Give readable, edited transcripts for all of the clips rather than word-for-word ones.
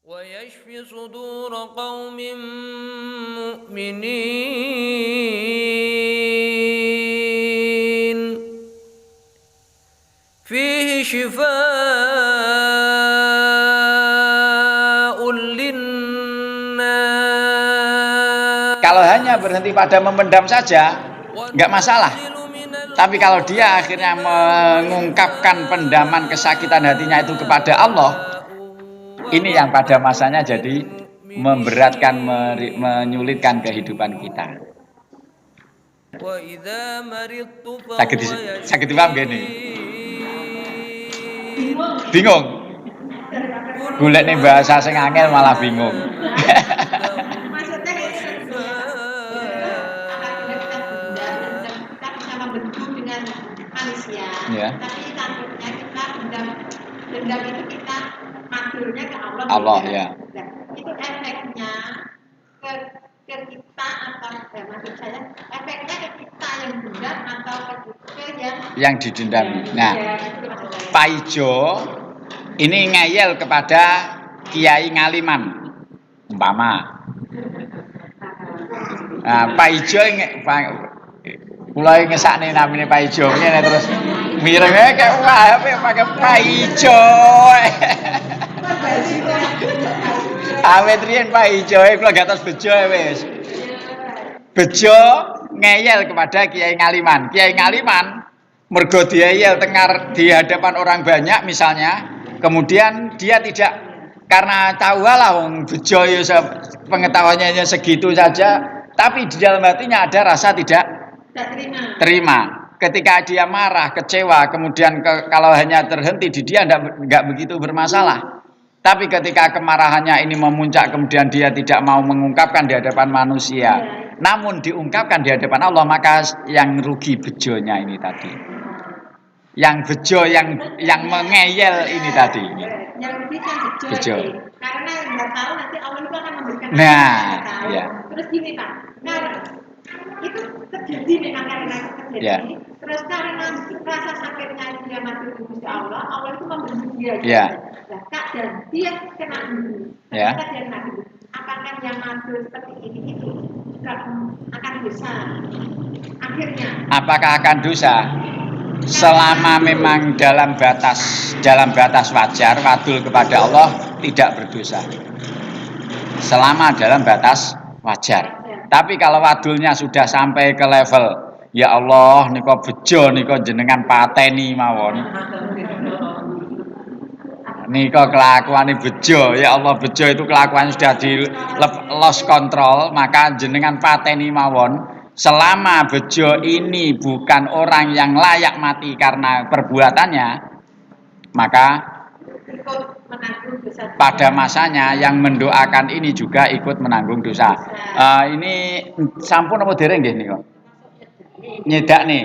ويشفي صدور قوم مؤمنين فيه شفاء للناس. Kalau hanya berhenti pada memendam saja, nggak masalah. Tapi kalau dia akhirnya mengungkapkan pendaman kesakitan hatinya itu kepada Allah, ini yang pada masanya jadi memberatkan, menyulitkan kehidupan kita. Sakit dipaham gini? Bingung? Golek nih bahasa sing angel malah bingung. Ya. Tapi takutnya kita dendam itu kita madurnya ke Allah. Allah ya. Nah, itu efeknya ke kita atau maksud saya efeknya ke kita yang dendam atau ke yang didendam. Nah, Pak Ijo ini ngeyel kepada Kiai Ngaliman umpama. Nah, Pak Ijo mulai ngesakne namine Pak Ijo ngene terus mirenge kayak wah pakai Pak Ijo. Awet riyen Pak Ijo kula gatos bejo wis. Bejo ngeyel kepada Kiai Ngaliman. Kiai Ngaliman mergo dieyel tengar di hadapan orang banyak misalnya, kemudian dia tidak karena tahu lah wong bejo ya pengetahuannya segitu saja, tapi di dalam hatinya ada rasa tidak terima. Ketika dia marah, kecewa, kemudian kalau hanya terhenti di dia enggak begitu bermasalah. Tapi ketika kemarahannya ini memuncak, kemudian dia tidak mau mengungkapkan di hadapan manusia, namun diungkapkan di hadapan Allah, maka yang rugi bejonya ini tadi. Yang bejo, yang mengeyel ini tadi. Yang rugi kan bejo. Karena nggak tahu nanti Allah itu akan memberikan. Nah, ya. Terus gini Pak, kalau itu terjadi memang karena terjadi. Ya. Terus karena rasa sakitnya dia mati di Gusti Allah, Allah itu memberi dia. Ya. Nah, Kak, dan dia kena dulu. Ya. Dia kena dulu. Apakah yang mati seperti ini itu akan dosa? Akhirnya. Apakah akan dosa? Selama memang dalam batas wajar, wadul kepada Allah tidak berdosa. Selama dalam batas wajar. Tapi kalau wadulnya sudah sampai ke level ya Allah niko bejo niko jenengan pateni mawon. Niko kelakuane bejo, ya Allah bejo itu kelakuan sudah di lost control, maka jenengan pateni mawon. Selama bejo ini bukan orang yang layak mati karena perbuatannya, maka pada masanya yang mendoakan ini juga ikut menanggung dosa. Ini sampun apa dereng nggih niku? Nyedak nih.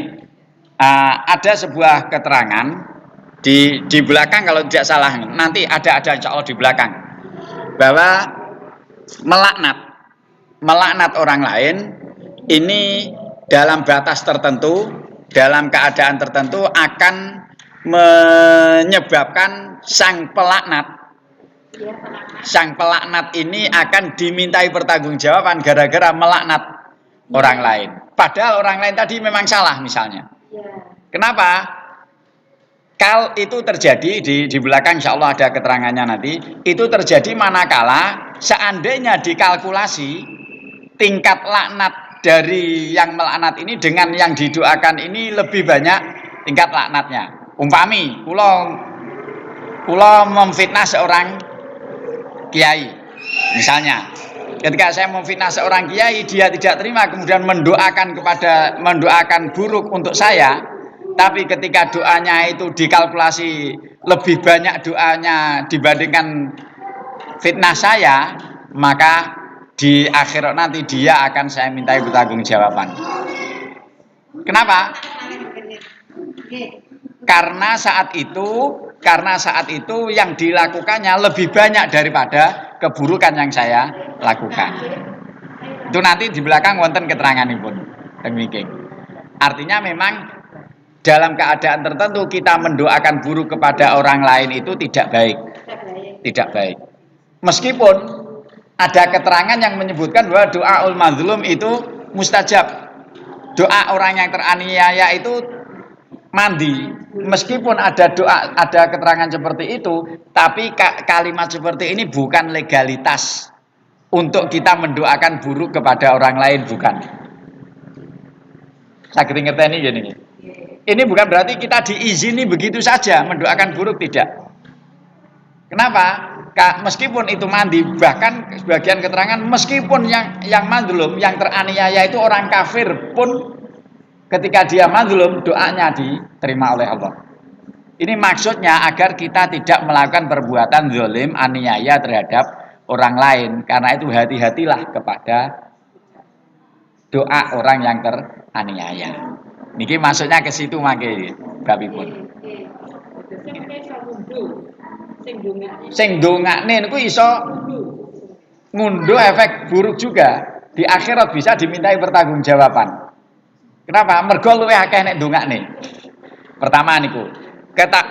Ada sebuah keterangan di belakang kalau tidak salah, nanti ada insya Allah di belakang, bahwa melaknat orang lain ini dalam batas tertentu, dalam keadaan tertentu akan menyebabkan sang pelaknat ini akan dimintai pertanggungjawaban gara-gara melaknat orang lain. Padahal orang lain tadi memang salah misalnya. Kenapa? Kalau itu terjadi di belakang insya Allah ada keterangannya nanti. Itu terjadi manakala seandainya dikalkulasi tingkat laknat dari yang melaknat ini dengan yang didoakan ini lebih banyak tingkat laknatnya. Umpami, kula memfitnah seorang kiai, misalnya, ketika saya memfitnah seorang kiai, dia tidak terima, kemudian mendoakan buruk untuk saya, tapi ketika doanya itu dikalkulasi lebih banyak doanya dibandingkan fitnah saya, maka di akhirat nanti dia akan saya mintai pertanggungjawaban. Kenapa? Karena saat itu yang dilakukannya lebih banyak daripada keburukan yang saya lakukan. Itu nanti di belakang wonten keteranganipun. Demikian. Artinya memang dalam keadaan tertentu kita mendoakan buruk kepada orang lain itu tidak baik. Tidak baik. Meskipun ada keterangan yang menyebutkan bahwa doaul mazlum itu mustajab. Doa orang yang teraniaya itu mandi. Meskipun ada keterangan seperti itu, tapi kalimat seperti ini bukan legalitas untuk kita mendoakan buruk kepada orang lain, bukan. Saya ngerti gini. Ini bukan berarti kita diizini begitu saja mendoakan buruk, tidak. Kenapa? Meskipun itu mandi, bahkan sebagian keterangan meskipun yang mazlum, yang teraniaya itu orang kafir pun, ketika dia mazlum doanya diterima oleh Allah. Ini maksudnya agar kita tidak melakukan perbuatan zalim, aniaya terhadap orang lain. Karena itu hati-hatilah kepada doa orang yang teraniaya. Niki maksudnya ke situ mangke babipun. Sing dongakne niku iso ngunduh efek buruk juga. Di akhirat bisa dimintai pertanggungjawaban. Kenapa? Mergo luwih akeh nek dongakne. Pertama niku,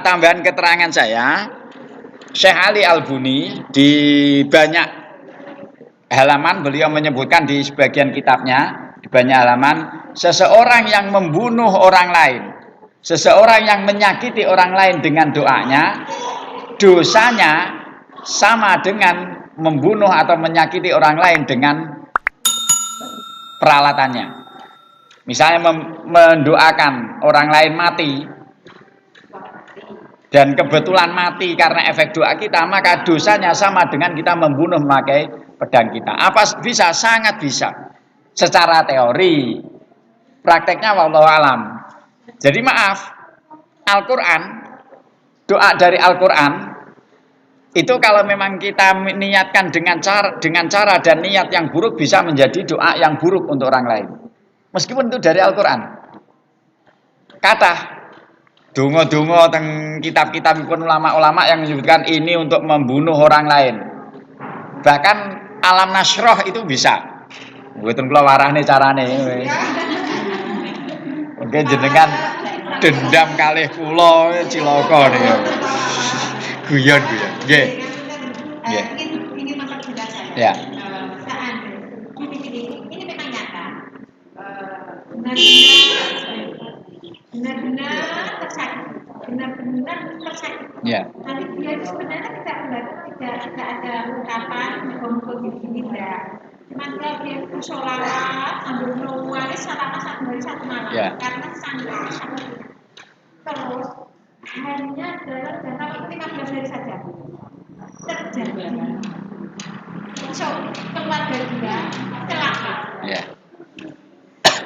tambahan keterangan saya, Syekh Ali Al-Buni di banyak halaman beliau menyebutkan di sebagian kitabnya, di banyak halaman, seseorang yang membunuh orang lain, seseorang yang menyakiti orang lain dengan doanya, dosanya sama dengan membunuh atau menyakiti orang lain dengan peralatannya. Misalnya mendoakan orang lain mati dan kebetulan mati karena efek doa kita, maka dosanya sama dengan kita membunuh memakai pedang kita. Apa bisa? Sangat bisa. Secara teori, prakteknya wallahu alam. Jadi maaf, Al-Quran, doa dari Al-Quran itu kalau memang kita niatkan dengan cara dan niat yang buruk bisa menjadi doa yang buruk untuk orang lain. Meskipun itu dari Al-Quran. Kata donga-donga teng kitab-kitab pun ulama-ulama yang menyebutkan ini untuk membunuh orang lain. Bahkan alam nasroh itu bisa. Mboten kula warahne carane. Oke, jenengan dendam kalih kula cilaka niku. Guyon. Nggih. Nggih. Ini masa sudah saya. Ya. Ini memang nyata. Benar-benar tersakiti. Ya. Tapi dia itu sebenarnya tidak ada ungkapan muka-muka begini, tidak. Cuma dia itu sholawat sambil menulis selama satu malam. Ya. Karena sangat. Terus hanya dalam jangka waktu 15 hari saja terjadi. So, keluarga dia celaka. Ya.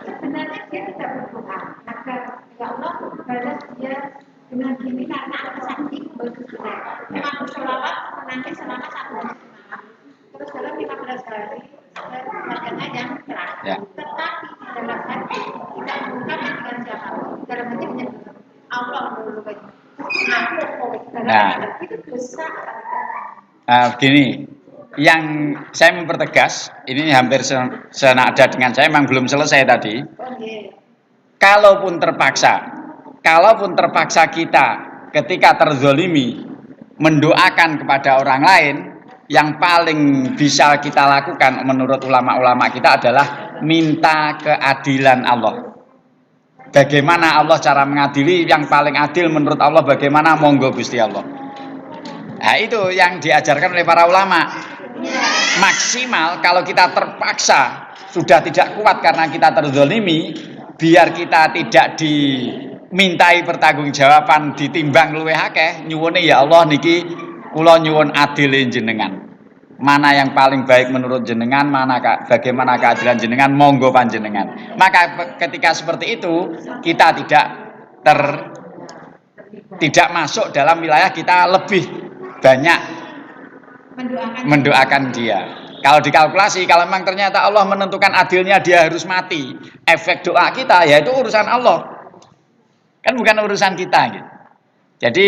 Sebenarnya dia tidak berdoa agar ya Allah balas dia dengan gini karena aku sakit begitu. Memang bersolawat menangis selama 1 hari semalam. Terus dalam 15 hari keluarganya yang terakhir. Ya. Tetapi dalam hati tidak mengungkapkan dengan siapa. Dalam hati menyebut Allah dulu bagi. Nah, itu dosa. Begini, yang saya mempertegas, ini hampir senada dengan saya, memang belum selesai tadi. Kalaupun terpaksa kita ketika terzolimi mendoakan kepada orang lain, yang paling bisa kita lakukan menurut ulama-ulama kita adalah minta keadilan Allah. Bagaimana Allah cara mengadili? Yang paling adil menurut Allah bagaimana? Monggo Gusti Allah. Nah, itu yang diajarkan oleh para ulama. Maksimal kalau kita terpaksa sudah tidak kuat karena kita terzolimi, biar kita tidak dimintai pertanggungjawaban ditimbang luwih akeh, nyuwune ya Allah niki kula nyuwun adile jenengan. Mana yang paling baik menurut jenengan, bagaimana keadilan jenengan, monggo panjenengan. Maka ketika seperti itu kita tidak masuk dalam wilayah kita lebih banyak mendoakan dia. Kalau dikalkulasi, kalau memang ternyata Allah menentukan adilnya dia harus mati, efek doa kita ya itu urusan Allah, kan bukan urusan kita gitu. Jadi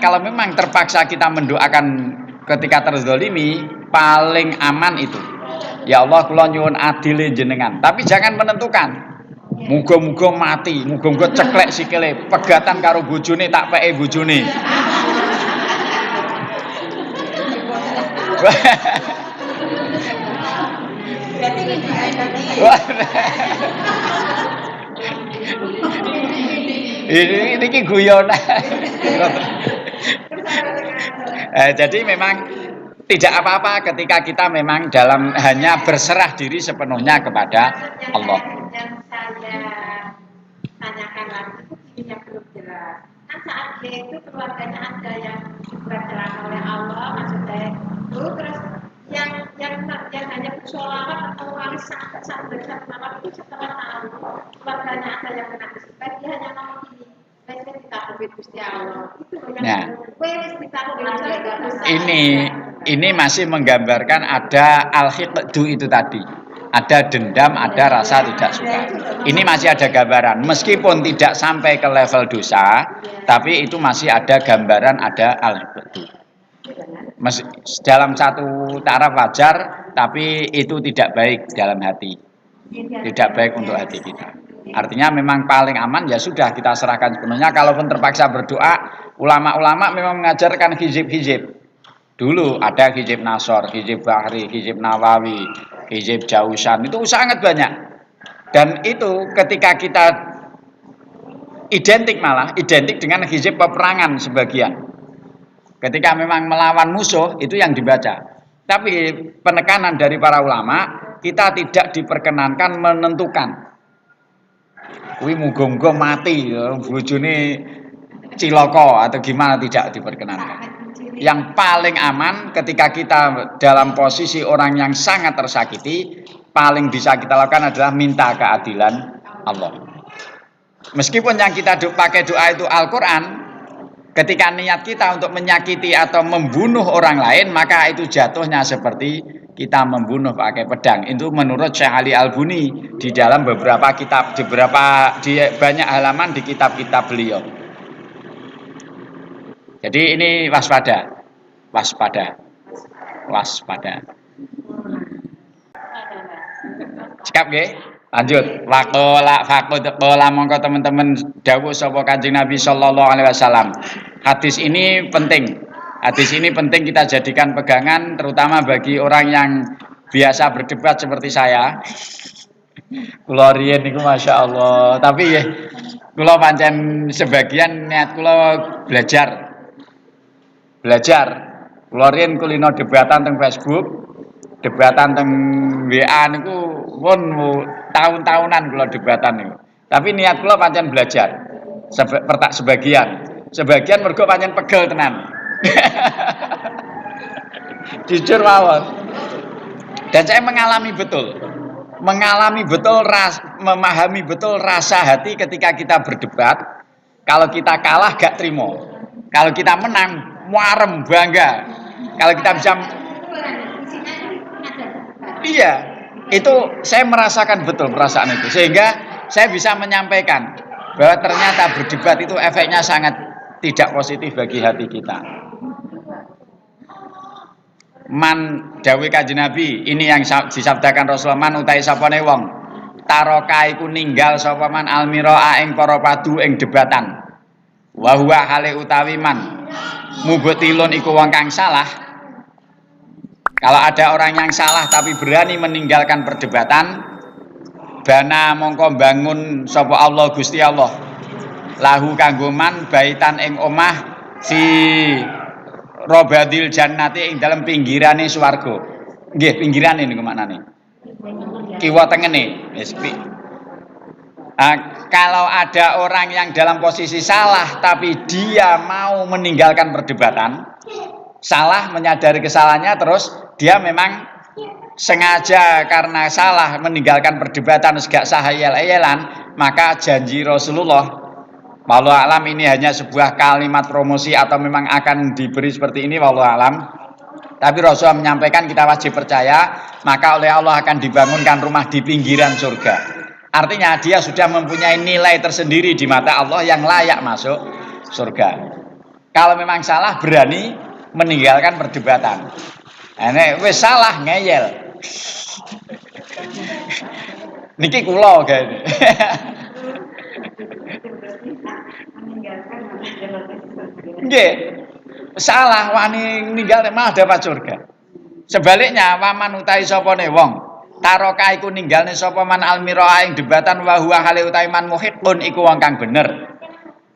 kalau memang terpaksa kita mendoakan ketika terzolimi, paling aman itu ya Allah kula nyuwun adile jenengan, tapi jangan menentukan muga-muga mati, muga-muga ceklek sikile, pegatan karo bojone tak peke bojone. Berarti ini ki guyonan. Jadi memang tidak apa-apa ketika kita memang dalam hanya berserah diri sepenuhnya kepada Allah. Yang saya tanyakan lagi itu ini yang belum jelas. Kan saat dia itu keluarganya ada yang diperjalan oleh Allah, maksudnya itu terus yang hanya bersolawat atau waris sampai malam itu setelah tahu keluarganya ada yang kena musibah, dia hanya ngomong ini, saya ditakut Gusti Allah. Itu yang ini masih menggambarkan ada al-hiqdu itu tadi. Ada dendam, ada rasa tidak suka. Ini masih ada gambaran. Meskipun tidak sampai ke level dosa, tapi itu masih ada gambaran, ada al-hiqdu. Dalam satu taraf wajar, tapi itu tidak baik dalam hati. Tidak baik untuk hati kita. Artinya memang paling aman ya sudah kita serahkan sepenuhnya. Kalaupun terpaksa berdoa, ulama-ulama memang mengajarkan hizib-hizib. Dulu ada hizib Nasor, hizib Bahri, hizib Nawawi, hizib Jausan, itu sangat banyak. Dan itu ketika kita identik dengan hizib peperangan sebagian. Ketika memang melawan musuh, itu yang dibaca. Tapi penekanan dari para ulama, kita tidak diperkenankan menentukan. Kuwi muga-muga mati, bojone cilaka atau gimana, tidak diperkenankan. Yang paling aman ketika kita dalam posisi orang yang sangat tersakiti, paling bisa kita lakukan adalah minta keadilan Allah. Meskipun yang kita pakai doa itu Al-Quran, ketika niat kita untuk menyakiti atau membunuh orang lain, maka itu jatuhnya seperti kita membunuh pakai pedang. Itu menurut Syekh Ali Al-Buni di dalam beberapa kitab, di banyak halaman di kitab-kitab beliau. Jadi ini waspada. Cekap nggih? Lanjut. Waqala mongko teman-teman dawuh sapa Kanjeng Nabi sallallahu alaihi wasallam. Hadis ini penting. Hadis ini penting kita jadikan pegangan terutama bagi orang yang biasa berdebat seperti saya. Kula riyen niku masyaallah, tapi ya kula pancen sebagian niat kula belajar. Kula riyen kulino debatan teng Facebook, debatan teng WA niku pun tahun-tahunan kula debatan niku. Tapi niat kula pancen belajar. Sebagian mergo pancen pegel tenan. Jujur mawon. Dan saya memahami betul memahami betul rasa hati ketika kita berdebat. Kalau kita kalah gak terima. Kalau kita menang muarem bangga. Kalau kita bisa, iya, itu saya merasakan betul perasaan itu, sehingga saya bisa menyampaikan bahwa ternyata berdebat itu efeknya sangat tidak positif bagi hati kita. Man dawuh Kanjeng Nabi, ini yang disabdakan Rasulullah, man utahe sapane wong taroka iku ninggal sapa man almira ing para padu ing debatan. Wa huwa hale utawi man mubatilun iku wong kang salah. Kalau ada orang yang salah tapi berani meninggalkan perdebatan, bana mongko bangun sapa Allah Gusti Allah lahu kanggo man baitan ing omah fi robadil jannati ing dalam pinggirane swarga. Nggih, pinggirane niku maknane. Kiwa tengene. Wis kalau ada orang yang dalam posisi salah tapi dia mau meninggalkan perdebatan, salah menyadari kesalahannya, terus dia memang sengaja karena salah meninggalkan perdebatan gak sahayal-ayalan, maka janji Rasulullah, wallahu alam ini hanya sebuah kalimat promosi atau memang akan diberi seperti ini, wallahu alam. Tapi Rasulullah menyampaikan kita wajib percaya, maka oleh Allah akan dibangunkan rumah di pinggiran surga. Artinya dia sudah mempunyai nilai tersendiri di mata Allah yang layak masuk surga. Kalau memang salah berani meninggalkan perdebatan. Nek wis salah ngeyel. Niki kula gane. Nggih. Salah wani ninggal malah dapat surga. Sebaliknya waman utai sopone wong taroka iku ninggalne sapa man almira ing debatan wa huwa hale utai man muhiqqun iku wong kang bener.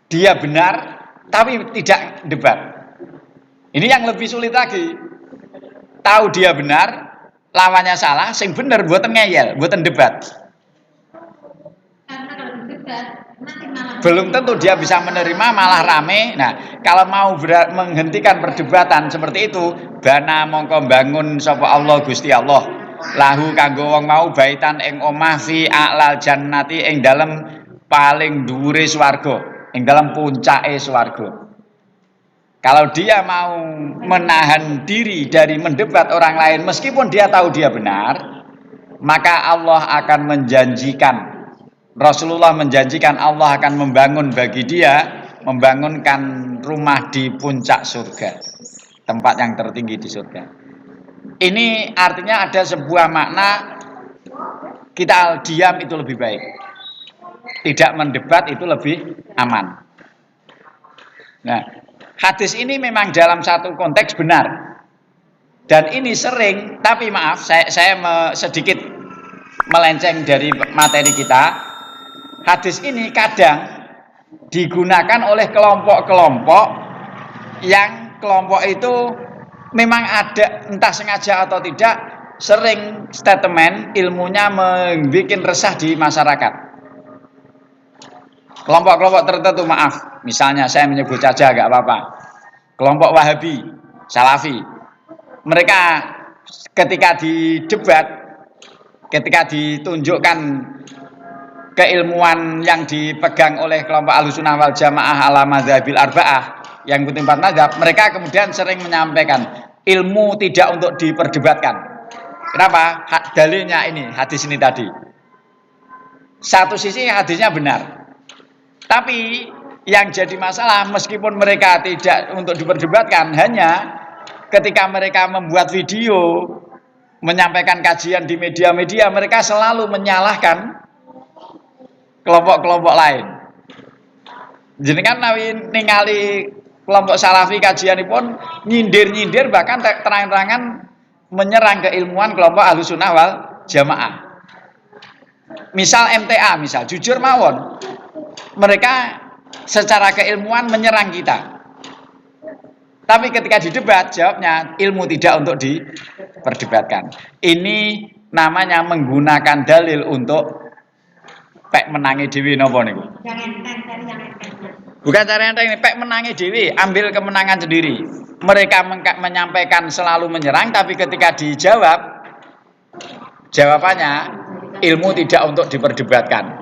Dia benar tapi tidak debat. Ini yang lebih sulit lagi. Tahu dia benar, lawannya salah, sing bener mboten ngeyel, mboten debat. Karena kalau debat nanti malah Belum tentu dia bisa menerima, malah rame. Nah, kalau mau menghentikan perdebatan seperti itu, bana mongko bangun sapa Allah Gusti Allah. Lahu kanggo wong mau baitan ing omah fi a'lal jannati ing dalem paling dhuwure swarga, ing dalem puncake swarga. Kalau dia mau menahan diri dari mendebat orang lain meskipun dia tahu dia benar, maka Allah akan menjanjikan, Rasulullah menjanjikan Allah akan membangun bagi dia, membangunkan rumah di puncak surga, tempat yang tertinggi di surga. Ini artinya ada sebuah makna kita diam itu lebih baik, tidak mendebat itu lebih aman. Nah, hadis ini memang dalam satu konteks benar, dan ini sering, tapi maaf saya sedikit melenceng dari materi kita. Hadis ini kadang digunakan oleh kelompok-kelompok yang kelompok itu memang ada entah sengaja atau tidak sering statement ilmunya membuat resah di masyarakat. Kelompok-kelompok tertentu, maaf, misalnya saya menyebut saja agak apa-apa. Kelompok Wahabi, Salafi. Mereka ketika didebat, ketika ditunjukkan keilmuan yang dipegang oleh kelompok Ahlussunnah wal Jamaah ala madzhabil arba'ah yang ikuti 4 mazhab, mereka kemudian sering menyampaikan ilmu tidak untuk diperdebatkan. Kenapa? Dalilnya ini, hadis ini tadi. Satu sisi hadisnya benar. Tapi yang jadi masalah meskipun mereka tidak untuk diperdebatkan, hanya ketika mereka membuat video, menyampaikan kajian di media-media, mereka selalu menyalahkan kelompok-kelompok lain. Jadi kan ningali kelompok Salafi kajian pun nyindir-nyindir, bahkan terang-terangan menyerang keilmuan kelompok Ahlussunnah wal Jamaah. Misal MTA, misal jujur mawon, mereka secara keilmuan menyerang kita. Tapi ketika didebat jawabnya ilmu tidak untuk diperdebatkan. Ini namanya menggunakan dalil untuk pek menangi dewi napa niku? yang enteng dari yang enteng. Bukan cara enteng, pek menangi dewi, ambil kemenangan sendiri. Mereka menyampaikan selalu menyerang, tapi ketika dijawab jawabannya ilmu tidak untuk diperdebatkan.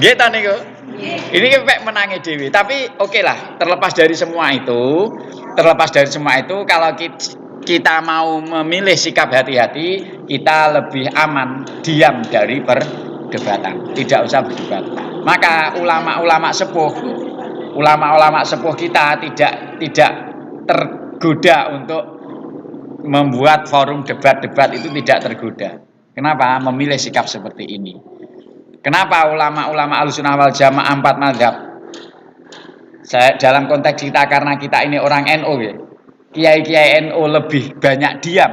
Gitu niku. Ini pek menangi dewi. Tapi oke lah, terlepas dari semua itu, kalau kita mau memilih sikap hati-hati, kita lebih aman diam dari perdebatan, tidak usah berdebat. Maka ulama-ulama sepuh kita tidak tergoda untuk membuat forum debat-debat, itu tidak tergoda. Kenapa? Memilih sikap seperti ini. Kenapa ulama-ulama Ahlussunnah wal Jamaah 4 mazhab? Saya dalam konteks kita, karena kita ini orang NU ya. Kiai-kiai NU lebih banyak diam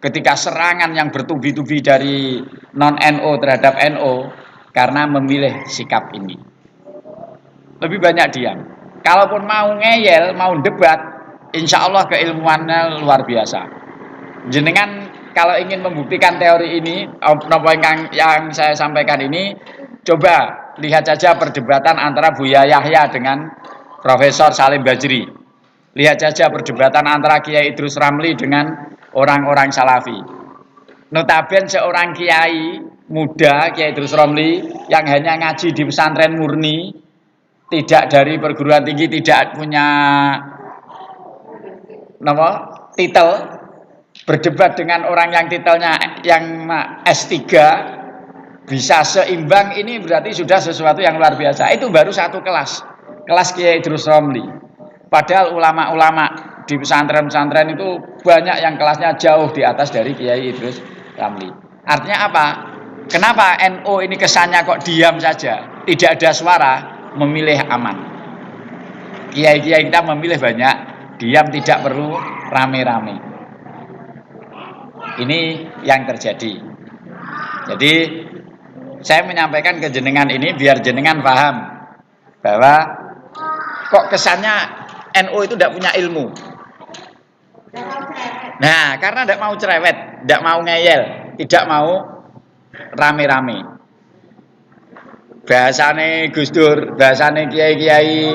ketika serangan yang bertubi-tubi dari non-NU terhadap NU, karena memilih sikap ini. Lebih banyak diam. Kalaupun mau ngeyel, mau debat, insya Allah keilmuannya luar biasa. Jenengan kalau ingin membuktikan teori ini, yang saya sampaikan ini, coba lihat saja perdebatan antara Buya Yahya dengan Profesor Salim Bajri. Lihat saja perdebatan antara Kiai Idrus Ramli dengan orang-orang Salafi. Notabene seorang kiai muda, Kiai Idrus Ramli, yang hanya ngaji di pesantren murni, tidak dari perguruan tinggi, tidak punya titel, berdebat dengan orang yang titelnya yang S3 bisa seimbang, ini berarti sudah sesuatu yang luar biasa. Itu baru satu kelas Kiai Idrus Ramli. Padahal ulama-ulama di pesantren-pesantren itu banyak yang kelasnya jauh di atas dari Kiai Idrus Ramli. Artinya apa? Kenapa NU ini kesannya kok diam saja, tidak ada suara, memilih aman. Kiai-kiai kita memilih banyak, diam, tidak perlu rame-rame. Ini yang terjadi. Jadi saya menyampaikan ke jenengan ini biar jenengan paham bahwa kok kesannya NU itu tidak punya ilmu. Nah, karena tidak mau cerewet, tidak mau ngeyel, tidak mau rame-rame. Bahasane Gus Dur, bahasane kiai-kiai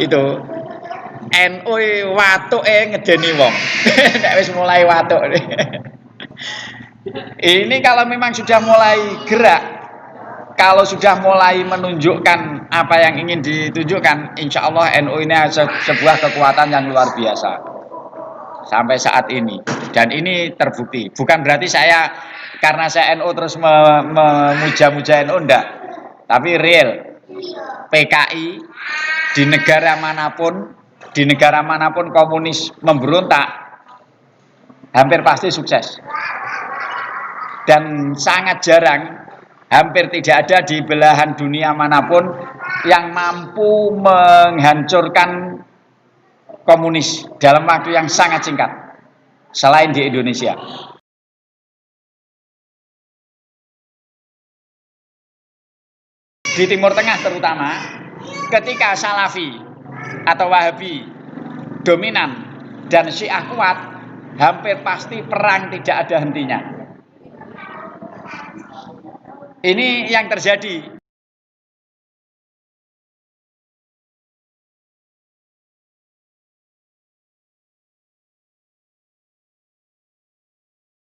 itu NU watuke ngedeni wong. Nek wis mulai watuk. Ini kalau memang sudah mulai gerak, kalau sudah mulai menunjukkan apa yang ingin ditunjukkan, insya Allah NU ini sebuah kekuatan yang luar biasa sampai saat ini. Dan ini terbukti. Bukan berarti saya karena saya NU terus memuja-muja NU, enggak. Tapi real PKI di negara manapun komunis memberontak, hampir pasti sukses. Dan sangat jarang, hampir tidak ada di belahan dunia manapun yang mampu menghancurkan komunis dalam waktu yang sangat singkat, selain di Indonesia. Di Timur Tengah terutama, ketika Salafi atau Wahabi dominan dan Syiah kuat, hampir pasti perang tidak ada hentinya. Ini yang terjadi